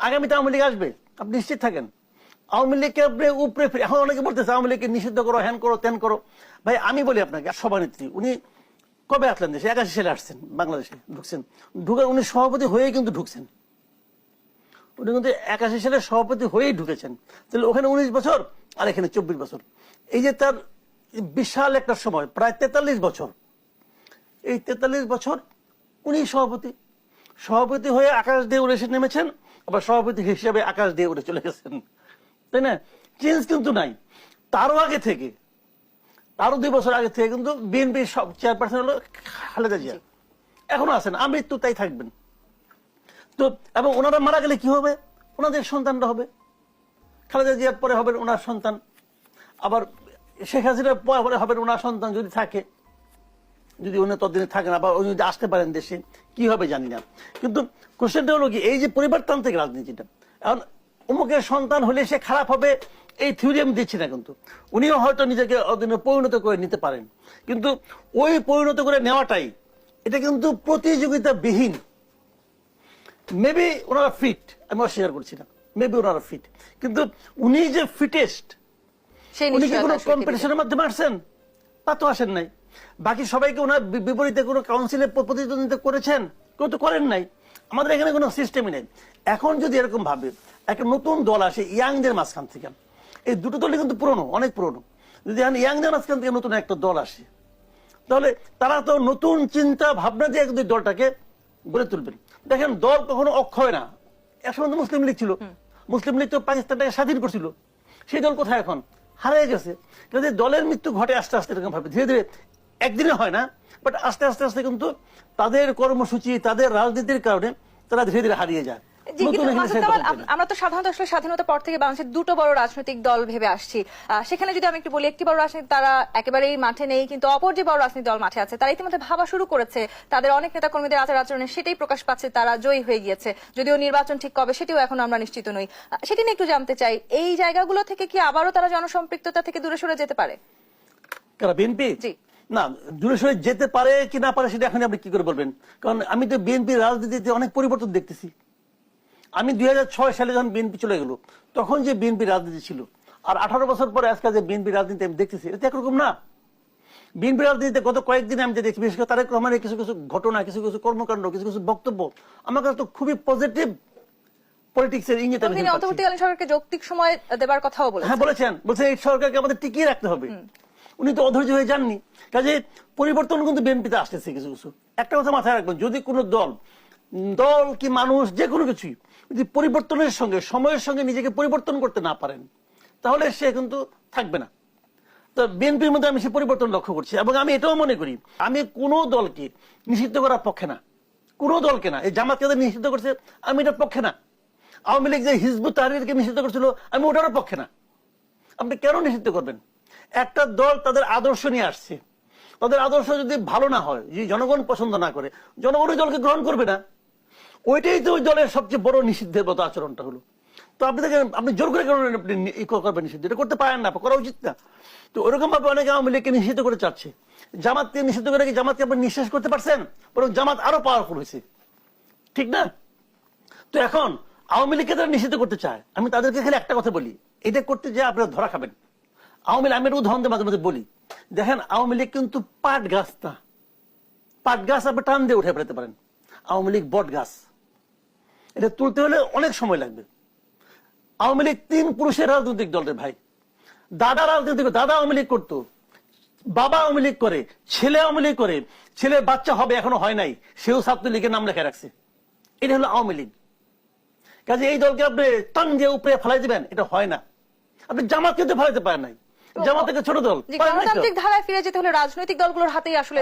আগামীতে আওয়ামী লীগ আসবে, আপনি নিশ্চিত থাকেন। আওয়ামী লীগকে আপনি উপরে এখন অনেকে বলতেছে আওয়ামী লীগকে নিষিদ্ধ করো, হ্যান করো, তেন করো। ভাই আমি বলি আপনাকে, সভানেত্রী উনি কবে আসলেন দেশে? 81 সালে আসছেন, বাংলাদেশে ঢুকছেন, ঢুকে উনি সভাপতি হয়ে কিন্তু ঢুকছেন। উনি কিন্তু 81 সালে সভাপতি হয়েই ঢুকেছেন। তাহলে ওখানে 19 বছর আর এখানে 24 বছর। এই যে তার বিশাল একটা সময়, প্রায় 43 বছর। এই 43 বছর উনি সভাপতি হয়ে আকাশ দিয়ে উড়ে এসে নেমেছেন, আবার সভাপতি হিসেবে আকাশ দিয়ে উড়ে চলে গেছেন, তাই না? চেঞ্জ কিন্তু নাই। তারও আগে থেকে, তারও 2 বছর আগে থেকে কিন্তু বিএনপির সব চেয়ারপারসন হলো খালেদা জিয়া, এখনো আছেন, আমৃত্যু তাই থাকবেন। তো এবং ওনারা মারা গেলে কি হবে? ওনাদের সন্তানরা হবে, খালেদা জিয়ার পরে হবেন ওনার সন্তান, আবার শেখ হাসিনার পরে হবেন ওনার সন্তান যদি থাকে, যদি উনি ততদিনে থাকেন, আবার উনি যদি আসতে পারেন দেশে, কি হবে জানি না। কিন্তু কোশ্চেনটা হলো কি, এই যে পরিবারতান্ত্রিক রাজনীতিটা, এখন অমুকের সন্তান হলে সে খারাপ হবে এই থিওরি আমি দিচ্ছি না, কিন্তু উনিও হয়তো নিজেকে পরিণত করে নিতে পারেন, কিন্তু ওই পরিণত করে নেওয়াটাই এটা কিন্তু প্রতিযোগিতাবিহীন। মেবি ওনারা ফিট, আমি অস্বীকার করছি না, মেবি ওনারা ফিট, কিন্তু উনি যে ফিটেস্ট, উনি কি কোনো কম্পিটিশনের মাধ্যমে আসছেন? তা তো আসেন নাই। বাকি সবাইকে ওনার বিপরীতে কোনো কাউন্সিলে প্রতিদ্বন্দ্বিতা করেছেন? কেউ তো করেন নাই। আমাদের এখানে কোনো সিস্টেমই নেই। এখন যদি এরকম ভাবে একটা নতুন দল আসে ইয়াংদের মাঝখান থেকে, এই দুটো দলই কিন্তু পুরনো, অনেক পুরনো, যদি এখন ইয়াংদের মাঝখান থেকে নতুন একটা দল আসে, তাহলে তারা তো নতুন চিন্তা ভাবনা দিয়ে একদম দলটাকে গড়ে তুলবেন। দেখেন, দল কখনো অক্ষয় না। একসময় তো মুসলিম লীগ ছিল, মুসলিম লীগ তো পাকিস্তানটাকে স্বাধীন করছিল, সেই দল কোথায় এখন? হারিয়ে গেছে। কিন্তু দলের মৃত্যু ঘটে আস্তে আস্তে, এরকম ভাবে ধীরে ধীরে, একদিনে হয় না, বাট আস্তে আস্তে আস্তে কিন্তু তাদের কর্মসূচি, তাদের রাজনীতির কারণে তারা ধীরে ধীরে হারিয়ে যায়। আমরা তো সাধারণত আসলে স্বাধীনতার পর থেকে বাংলাদেশের দুটো বড় রাজনৈতিক দল ভেবে আসছি। সেখানে যদি আমি একটু বলি, একটি বড় রাজনীতি তারা একেবারেই মাঠে নেই, কিন্তু অপর যে বড় রাজনৈতিক দল মাঠে আছে তারা ইতিমধ্যে ভাবা শুরু করেছে। তাদের অনেক নেতা কর্মীদের আচার আচরণে সেটাই প্রকাশ পাচ্ছে, তারা জয়ী হয়ে গিয়েছে। যদিও নির্বাচন ঠিক কবে সেটিও এখন আমরা নিশ্চিত নই। সেটি নিয়ে একটু জানতে চাই, এই জায়গাগুলো থেকে কি আবারও তারা জনসম্পৃক্ততা থেকে দূরে সরে যেতে পারে? বিএনপি না, দূরে সরে যেতে পারে কি না পারে সেটা এখন আপনি কি করে বলবেন? কারণ আমি তো বিএনপির রাজনীতিতে অনেক পরিবর্তন দেখতেছি। আমি 2006 সালে যখন বিএনপি চলে গেল, তখন যে বিএনপি রাজনীতি ছিল, আর 18 বছর পরে আজকাল যে বিএনপি রাজনীতি আমি দেখতেছি, এটা একরকম না। বিএনপি রাজনীতিতে গত কয়েকদিনে আমি যে দেখি, বিশেষ করে তারেক রহমানের কিছু কিছু ঘটনা, কিছু কিছু কর্মকাণ্ড, কিছু কিছু বক্তব্য আমার কাছে তো খুবই পজিটিভ পলিটিক্সের ইঙ্গিত। তিনি অন্তর্বর্তীকালীন সরকারকে যৌক্তিক সময় দেবার কথাও বলেছেন। হ্যাঁ বলেছেন, বলছেন এই সরকারকে আমাদের টিকিয়ে রাখতে হবে। উনি তো অধৈর্য হয়ে যাননি। কাজে পরিবর্তন কিন্তু বিএনপিতে আসতেছে কিছু কিছু। একটা কথা মাথায় রাখবেন, যদি কোনো দল কি মানুষ, যে কোনো কিছুই যদি পরিবর্তনের সঙ্গে, সময়ের সঙ্গে নিজেকে পরিবর্তন করতে না পারেন, তাহলে সে কিন্তু থাকবে না। তো বিএনপির মধ্যে আমি সে পরিবর্তন লক্ষ্য করছি, এবং আমি এটাও মনে করি আমি কোনো দলকে নিষিদ্ধ করার পক্ষে না, কোনো দলকে না। এই জামাতকে নিষিদ্ধ করছে, আমি এটার পক্ষে না। আওয়ামী লীগ যে হিজবুত তাহরিরকে নিষিদ্ধ করছিল, আমি ওটারও পক্ষে না। আপনি কেন নিষিদ্ধ করবেন? একটা দল তাদের আদর্শ নিয়ে আসছে, তাদের আদর্শ যদি ভালো না হয়, যদি জনগণ পছন্দ না করে, জনগণ ওই দলকে গ্রহণ করবে না। ওইটাই তো ওই দলের সবচেয়ে বড় নিষিদ্ধের মতো আচরণটা হলো। তো আপনি দেখেন, আপনি জোর করে কেন করবেন নিষিদ্ধ? এটা করতে পারেন না, করা উচিত না। তো ওরকম ভাবে অনেকে আওয়ামী লীগকে নিষিদ্ধ করে চাচ্ছে। জামাতকে নিষিদ্ধ করে কি জামাতকে আপনি নিঃশেষ করতে পারছেন? বরং জামাত আরো পাওয়ারফুল হয়েছে, ঠিক না? তো এখন আওয়ামী লীগকে তারা নিষিদ্ধ করতে চায়, আমি তাদেরকে খালি একটা কথা বলি, এটা করতে যে আপনারা ধরা খাবেন। আওয়ামী লীগ, আমি একটা উদাহরণ মাঝে মাঝে বলি, দেখেন আওয়ামী লীগ কিন্তু পাট গাছ না, পাট গাছ আপনি টান দিয়ে উঠে ফেলতে পারেন। আওয়ামী লীগ বট গাছ, এটা তুলতে হলে অনেক সময় লাগবে। আওয়ামী লীগ 3 পুরুষের রাজনৈতিক দলের ভাই, দাদা রাজনৈতিক, দাদা আওয়ামী লীগ করতো, বাবা আওয়ামী লীগ করে, ছেলে আওয়ামী লীগ করে, ছেলের বাচ্চা হবে এখনো হয় নাই, সেও ছাত্রলীগের নাম লেখা রাখছে। এটা হলো আওয়ামী লীগ। কাজে এই দলকে আপনি টান দিয়ে উপরে ফেলাই দিবেন, এটা হয় না। আপনি জামাতকে তো ফেলাইতে পারেন নাই, জামাত থেকে ছোট দল। গণতান্ত্রিক ধারায় ফিরে যেতে হলে রাজনৈতিক দলগুলোর হাতেই আসলে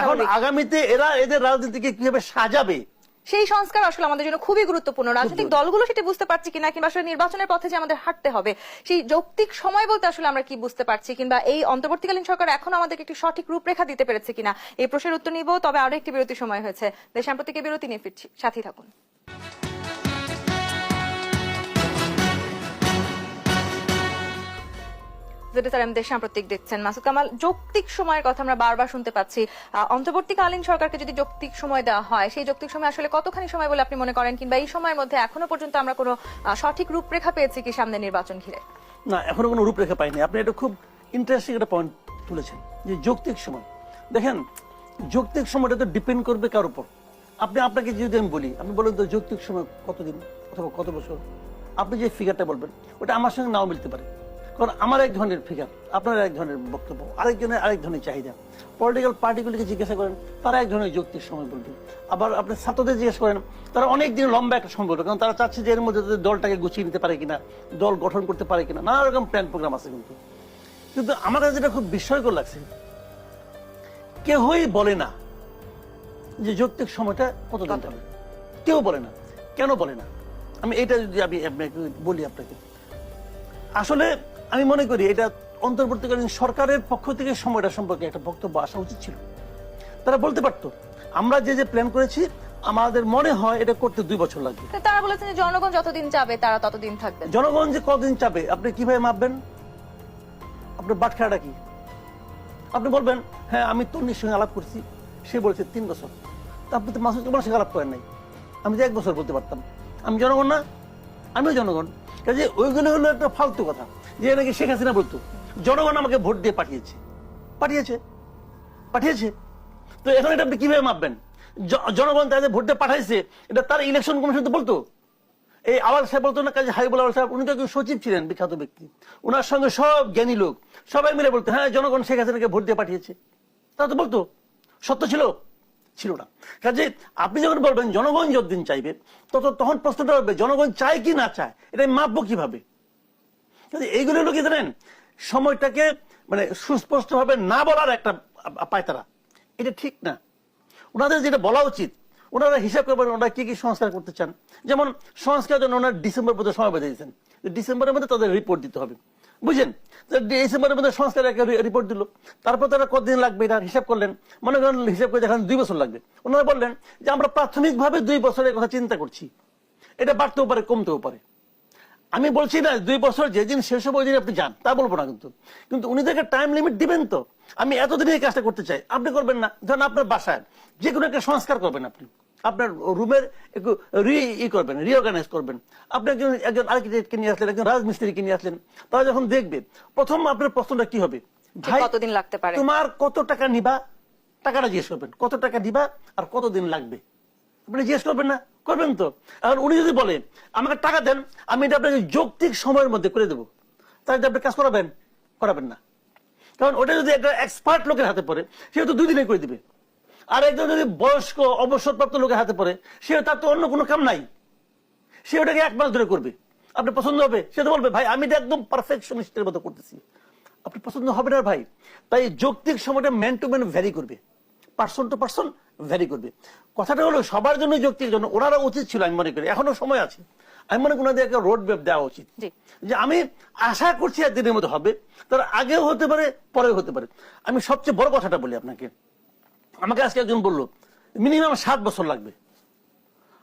এখন আগামীতে এরা এদের রাজনীতিকে কিভাবে সাজাবে, সেই সংস্কার আসলে আমাদের জন্য খুবই গুরুত্বপূর্ণ। রাজনৈতিক দলগুলো সেটা বুঝতে পারছি কিনা, কিংবা আসলে নির্বাচনের পথে যে আমাদের হাঁটতে হবে, সেই যৌক্তিক সময় বলতে আসলে আমরা কি বুঝতে পারছি, কিংবা এই অন্তর্বর্তীকালীন সরকার এখন আমাদেরকে একটি সঠিক রূপরেখা দিতে পেরেছে কিনা, এই প্রশ্নের উত্তর নিব। তবে আরো একটি বিরতির সময় হয়েছে, দেশাম্প্রতিকে বিরতি নিয়ে ফিরছি, সাথেই থাকুন। ZSRM দেশ সাম্প্রতিক দেখছেন। মাসুদ কামাল, যৌক্তিক সময়ের কথা আমরা বারবার শুনতে পাচ্ছি। অন্তর্বর্তীকালীন সরকারকে যদি যৌক্তিক সময় দেওয়া হয়, সেই যৌক্তিক সময় আসলে কতখানি সময় বলে আপনি মনে করেন, কিংবা এই সময়ের মধ্যে এখনো পর্যন্ত আমরা কোনো সঠিক রূপরেখা পেয়েছি কি সামনে নির্বাচন ঘিরে? না, এখনো কোনো রূপরেখা পাইনি। আপনি এটা খুব ইন্টারেস্টিং একটা পয়েন্ট তুলেছেন যে যৌক্তিক সময়। দেখেন, যৌক্তিক সময়টা তো ডিপেন্ড করবে কার উপর। আপনাকে যদি আমি বলি, আপনি বলেন তো যৌক্তিক সময় কতদিন অথবা কত বছর, আপনি যে ফিগারটা বলবেন ওটা আমার সঙ্গে নাও মিলতে পারে। কারণ আমার এক ধরনের ফিগার, আপনার এক ধরনের বক্তব্য, আরেকজনের আরেক ধরনের চাহিদা। পলিটিক্যাল পার্টিগুলিকে জিজ্ঞাসা করেন, তারা এক ধরনের যৌক্তিক সময় বলবে। আবার আপনি ছাত্রদের জিজ্ঞেস করেন, তারা অনেক দিন লম্বা একটা সময় বলবে, কারণ তারা চাচ্ছে যে এর মধ্যে তাদের দলটাকে গুছিয়ে নিতে পারে কিনা, দল গঠন করতে পারে কিনা, নানা রকম প্ল্যান প্রোগ্রাম আছে। কিন্তু আমার কাছে যেটা খুব বিস্ময়কর লাগছে, কেউই বলে না যে যৌক্তিক সময়টা কতদিন হবে। কেউ বলে না। কেন বলে না? আমি এটা যদি আমি বলি আপনাকে, আসলে আমি মনে করি এটা অন্তর্বর্তীকালীন সরকারের পক্ষ থেকে সময়টা সম্পর্কে একটা বক্তব্য আসা উচিত ছিল। তারা বলতে পারতো, আমরা যে প্ল্যান করেছি আমাদের মনে হয় এটা করতে 2 বছর লাগবে। তারা বলেছেন যে জনগণ যতদিন চাবে তারা ততদিন থাকবে। জনগণ যে কতদিন চাবে আপনি কিভাবে মাপবেন? আপনার বাটখারাটা কি? আপনি বলবেন, হ্যাঁ আমি তন্নির সঙ্গে আলাপ করছি, সে বলেছে 3 বছর। তা আপনি তো মাসুদ কামালের সঙ্গে আলাপ করেন নাই। আমি যে 1 বছর বলতে পারতাম। আমি জনগণ না? আমিও জনগণ। কাজে ওইগুলো হলো একটা ফালতু কথা, যে নাকি শেখ হাসিনা বলতো জনগণ আমাকে ভোট দিয়ে পাঠিয়েছে। তো এখন এটা আপনি কিভাবে মাপবেন? জনগণ তাদের ভোট দিয়ে পাঠাইছে, এটা তার ইলেকশন কমিশন তো বলতো। এই আওয়াল সাহেব বলতো না, কাজে হাবিবুল আওয়াল সাহেব, উনি তো একজন সচিব ছিলেন, বিখ্যাত ব্যক্তি। ওনার সঙ্গে সব জ্ঞানী লোক সবাই মিলে বলতো, হ্যাঁ জনগণ শেখ হাসিনাকে ভোট দিয়ে পাঠিয়েছে। তারা তো বলতো। সত্য ছিল না। কাজে আপনি যখন বলবেন জনগণ যতদিন চাইবে, তখন প্রশ্নটা হবে জনগণ চায় কি না চায়, এটা মাপবো কিভাবে? এইগুলো হলো কি জানেন, সময়টাকে মানে সুস্পষ্ট ভাবে না বলার একটা পায়তারা। এটা ঠিক না। ওনাদের যেটা বলা উচিত, ওনারা হিসাব করবেন ওনারা কি কি সংস্কার করতে চান। যেমন সংস্কার জন্য ওনারা ডিসেম্বর পর্যন্ত সময় বেঁধে দিয়েছেন, ডিসেম্বরের মধ্যে তাদের রিপোর্ট দিতে হবে, বুঝলেন? ডিসেম্বরের মধ্যে সংস্কার একটা রিপোর্ট দিল, তারপর তারা কতদিন লাগবে এটা হিসাব করলেন। মনে করেন হিসাব করে দেখান 2 বছর লাগবে। ওনারা বললেন যে আমরা প্রাথমিকভাবে 2 বছরের কথা চিন্তা করছি, এটা বাড়তেও পারে কমতেও পারে। আমি বলছি না 2 বছর যেদিন শেষ হবে ওই দিন আপনি যান, তা বলবো না। কিন্তু উনিদেরকে টাইম লিমিট দিবেন তো। আমি এতদিন এই কাজটা করতে চাই, আপনি করবেন না। ধরেন আপনার বাসায় যে কোনো একটা সংস্কার করবেন, আপনি আপনার রুমের একটু রিঅর্গানাইজ করবেন। আপনি একজন আর্কিটেক্টকে নিয়ে আসলেন, একজন রাজমিস্ত্রিকে নিয়ে আসলেন। তারা যখন দেখবে, প্রথম আপনার প্রশ্নটা কি হবে? ভাই কতদিন লাগতে পারে, তোমার কত টাকা নিবা, টাকাটা জিজ্ঞেস করবেন, কত টাকা দিবা আর কতদিন লাগবে। আপনি জিজ্ঞেস করবেন না? করবেন তো। এখন উনি যদি বলে আমাকে টাকা দেন, আমি এটা আপনাকে যৌক্তিক সময়ের মধ্যে করে দেবো, তাহলে আপনি কাজ করাবেন না। কারণ ওটা যদি একটা এক্সপার্ট লোকের হাতে পড়ে, সে তো 2 দিনে করে দিবে। আর একজন যদি বয়স্ক অবসরপ্রাপ্ত লোকের হাতে পড়ে, সে তার তো অন্য কোনো কাম নাই, সে ওটাকে 1 মাস ধরে করবে। আপনি পছন্দ হবে? সে তো বলবে ভাই আমি এটা একদম পারফেকশনিস্টের মতো করতেছি। আপনি পছন্দ হবে না ভাই। তাই যৌক্তিক সময়টা ম্যান টু ম্যান ভ্যারি করবে, পার্সন টু পার্সন ভ্যারি করবে। কথাটা হলো সবার জন্য যৌক্তিক জন্য ওনারা উচিত ছিল, আমি মনে করি এখনো সময় আছে। আমি মনে করি ওনাদের একটা রোড ম্যাপ দেওয়া উচিত, যে আমি আশা করছি 1 দিনের মধ্যে হবে, তার আগেও হতে পারে পরেও হতে পারে। আমি সবচেয়ে বড় কথাটা বলি আপনাকে, আমাকে আজকে একজন বললো মিনিমাম 7 বছর লাগবে।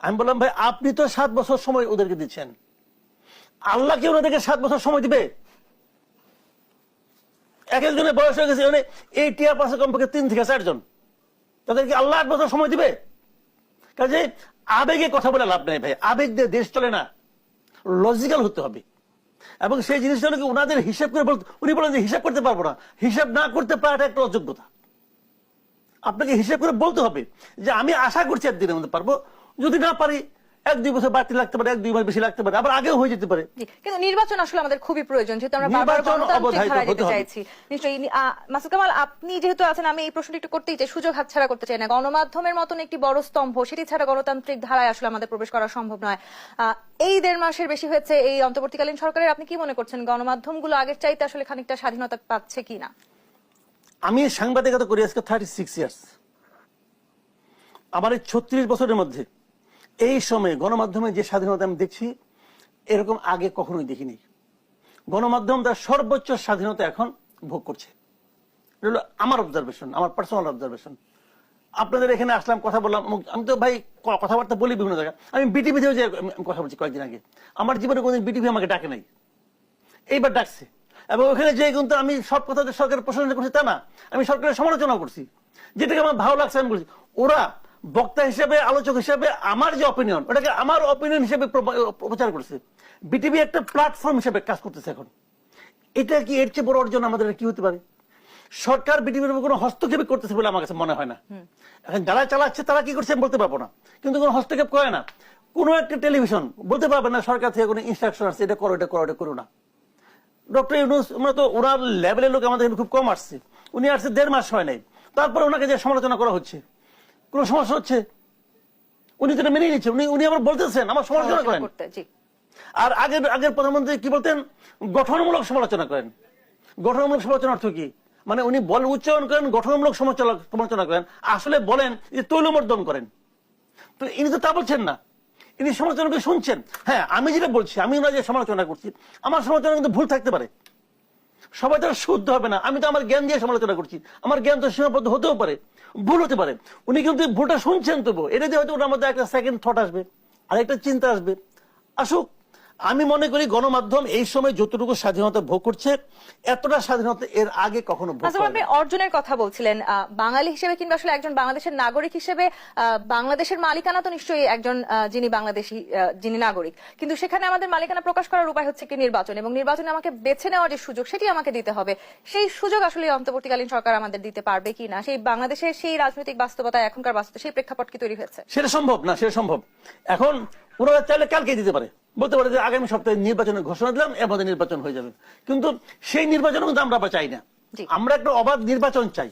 আমি বললাম ভাই আপনি তো 7 বছর সময় ওদেরকে দিচ্ছেন, আল্লাহ কি ওনাদেরকে 7 বছর সময় দিবে? এক একজনের বয়স হয়ে গেছে, মানে এই টিয়ার পাশে কমপক্ষে 3 থেকে 4 জন, তাদেরকে আল্লাহ 8 বছর সময় দিবে? কাজে আবেগে কথা বলে লাভ নেই ভাই, আবেগ দিয়ে দেশ চলে না, লজিক্যাল হতে হবে। এবং সেই জিনিসটা হলো কি ওনাদের হিসাব করে উনি বলেন যে হিসাব করতে পারবো না। হিসাব না করতে পারাটা একটা অযোগ্যতা। আপনাকে হিসাব করে বলতে হবে যে আমি আশা করছি 1 দিনের মধ্যে পারবো, যদি না পারি 1-2 বছর বাড়তি লাগতে পারে, 1-2 মাস বেশি লাগতে পারে, আবার আগেও হয়ে যেতে পারে। কিন্তু নির্বাচন আসলে আমাদের খুবই প্রয়োজন, যেহেতু আমরা বারবার গণতান্ত্রিক ধারায় যেতে চাইছি। নিশ্চয়ই মাসুদ কামাল, আপনি যেহেতু আছেন, আমি এই প্রশ্নটি একটু করতেই চাই, সুযোগ হাতছাড়া করতে চাই না। গণমাধ্যমের মতন একটি বড় স্তম্ভ, সেটি ছাড়া গণতান্ত্রিক ধারায় আসলে আমাদের প্রবেশ করা সম্ভব নয়। এই 1.5 মাসের বেশি হয়েছে এই অন্তর্বর্তীকালীন সরকারের, আপনি কি মনে করছেন গণমাধ্যমগুলো আগের চাইতে আসলে খানিকটা স্বাধীনতা পাচ্ছে কিনা? আমি সাংবাদিকতা করি আজকে 36 ইয়ার্স। আমার এই 36 বছরের মধ্যে এই সময়ে গণমাধ্যমে যে স্বাধীনতা আমি দেখছি, এরকম আগে কখনোই দেখিনি। গণমাধ্যম তার সর্বোচ্চ স্বাধীনতা এখন ভোগ করছে। এটা হলো আমার অবজারভেশন, আমার পার্সোনাল অবজারভেশন। আপনাদের এখানে আসলাম, কথা বললাম, আমি তো ভাই কথাবার্তা বলি বিভিন্ন জায়গায়। আমি বিটিভিতেও যে কথা বলছি কয়েকদিন আগে, আমার জীবনে কোনদিন বিটিভি আমাকে ডাকে নাই, এইবার ডাকছে। এবং ওখানে যে কিন্তু আমি সব কথাতে সরকারের প্রশংসা করছি তা না, আমি সরকারের সমালোচনা করছি, যেটাকে আমার ভালো লাগছে আমি করছি। ওরা বক্তা হিসেবে, আলোচক হিসেবে আমার যে অপিনিয়ন, ওটাকে আমার অপিনিয়ন হিসেবে প্রচার করছে। বিটিভি একটা প্ল্যাটফর্ম হিসেবে কাজ করতেছে এখন। এটা কি এর চেয়ে বড় অর্জন আমাদের কি হতে পারে? সরকার বিটিভির উপর কোনো হস্তক্ষেপ করতেছে বলে আমার কাছে মনে হয় না। এখন যারা চালাচ্ছে তারা কি করছে আমি বলতে পারবো না, কিন্তু কোনো হস্তক্ষেপ করে না। কোনো একটা টেলিভিশন বলতে পারবে না সরকার থেকে কোনো ইনস্ট্রাকশন আসছে এটা করো, এটা করো, এটা করো না। ডক্টর ইউনূস, আমরা তো ওনার লেভেলের লোক আমাদের খুব কম আসছে, উনি আসছে 1.5 মাস হয় নাই, তারপরে ওনাকে যে সমালোচনা করা হচ্ছে, কোন সমস্যা হচ্ছে? উনি তো মেনে নিচ্ছে, উনি আবার বলতেছেন আমার সমালোচনা করেন। আর আগের প্রধানমন্ত্রী কি বলতেন? গঠনমূলক সমালোচনা করেন। গঠনমূলক সমালোচনা অর্থ কি? মানে উনি উচ্চারণ করেন গঠনমূলক সমালোচনা করেন, আসলে বলেন যে তৈলমর্দন করেন। তো ইনি তো তা বলছেন না, ইনি সমালোচনাকে শুনছেন। হ্যাঁ, আমি যেটা বলছি, আমি ওনার যে সমালোচনা করছি, আমার সমালোচনা কিন্তু ভুল থাকতে পারে, সবাই তো শুদ্ধ হবে না। আমি তো আমার জ্ঞান দিয়ে সমালোচনা করছি, আমার জ্ঞান তো সীমাবদ্ধ হতেও পারে, ভুল হতে পারে। উনি কিন্তু ভুলটা শুনছেন, তবু এটা দিয়ে হয়তো ওনার মধ্যে একটা সেকেন্ড থট আসবে, আর একটা চিন্তা আসবে। আসুক। আমি মনে করি গণমাধ্যম এই সময় যতটুকু স্বাধীনতা ভোগ করছে, এতটা স্বাধীনতা এর আগে কখনো ভোগ করেনি। আপনি অর্জনের কথা বলছিলেন, বাঙালি হিসেবে কিংবা আসলে একজন বাংলাদেশের নাগরিক হিসেবে বাংলাদেশের মালিকানা তো নিশ্চয়ই একজন যিনি বাংলাদেশী, যিনি নাগরিক, কিন্তু সেখানে আমাদের মালিকানা প্রকাশ করার উপায় হচ্ছে কি নির্বাচন, এবং নির্বাচনে আমাকে বেছে নেওয়ার যে সুযোগ সেটি আমাকে দিতে হবে। সেই সুযোগ আসলে অন্তর্বর্তীকালীন সরকার আমাদের দিতে পারবে কি না, সেই বাংলাদেশের সেই রাজনৈতিক বাস্তবতা, এখনকার বাস্তবতা, সেই প্রেক্ষাপট কি তৈরি হয়েছে? সেটা সম্ভব না, সেটা সম্ভব। এখন ওনারা চাইলে কালকে দিতে পারে, বলতে পারে যে আগামী সপ্তাহে নির্বাচনের ঘোষণা দিলাম, এর মধ্যে নির্বাচন হয়ে যাবে। কিন্তু সেই নির্বাচন কিন্তু আমরা চাই না। আমরা একটা অবাধ নির্বাচন চাই,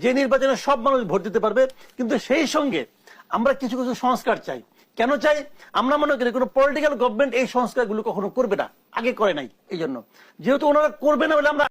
যে নির্বাচনে সব মানুষ ভোট দিতে পারবে, কিন্তু সেই সঙ্গে আমরা কিছু কিছু সংস্কার চাই। কেন চাই? আমরা মনে করি কোনো পলিটিক্যাল গভর্নমেন্ট এই সংস্কারগুলো কখনো করবে না, আগে করে নাই। এই জন্য যেহেতু ওনারা করবে না বলে আমরা